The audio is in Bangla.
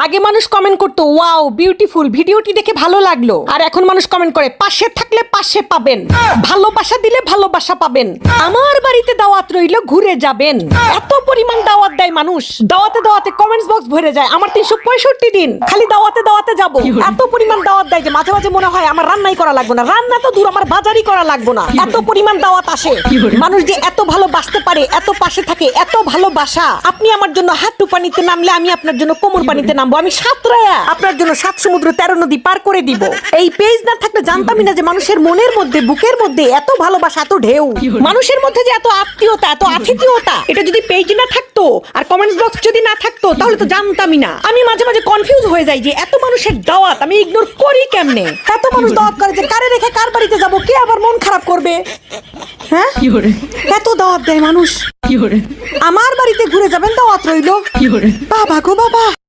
আগে মানুষ কমেন্ট করতো ওয়াও বিউটিফুল, ভিডিওটি দেখে ভালো লাগলো, আর এখন মানুষ কমেন্ট করে পাশে থাকলে পাশে পাবেন, ভালোবাসা দিলে ভালোবাসা পাবেন, আমার বাড়িতে দাওয়াত রইলো ঘুরে যাবেন। এত পরিমাণ দাওয়াত দেয় মানুষ, দাওয়াতে দাওয়াতে কমেন্টস বক্স ভরে যায়। আমার 365 দিন খালি দাওয়াতে দাওয়াতে যাব। এত পরিমাণ দাওয়াত দেয় যে মাঝে মাঝে মনে হয় আমার রান্নাই করা লাগবে না, রান্না তো দূর, আমার বাজারই করা লাগবে না। এত পরিমাণ দাওয়াত আসে। মানুষ যে এত ভালোবাসতে পারে, এত পাশে থাকে, এত ভালোবাসা। আপনি আমার জন্য হাঁটু পানিতে নামলে আমি আপনার জন্য কোমর পানিতে নামবো। আমি সাঁতরায়া আপনার জন্য 7 সমুদ্র 13 নদী পার করে দিব। এই পেজ না থাকলে জানতামই না যে মানুষের মনের মধ্যে, বুকের মধ্যে এত ভালোবাসা, এত ঢেউ। মানুষের মধ্যে যে এত আত্মীয়তা, এত আতিথেয়তা, এটা যদি পেজ না থাকতো আর কমেন্টস বক্স যদি না থাকতো তাহলে তো জানতামই না। আমি মাঝে মাঝে কনফিউজ হয়ে যাই যে এত মানুষের দাওয়াত আমি ইগনোর করি কেমনে। এত মানুষ দাওয়াত করে যে কারে রেখে কার বাড়িতে যাব, কে আবার মন খারাপ করবে। হ্যাঁ, এত দাওয়াত দেয় মানুষ। আমার বাড়িতে ঘুরে যাবেন, দাওয়াত রইলো। বাবা গো বাবা।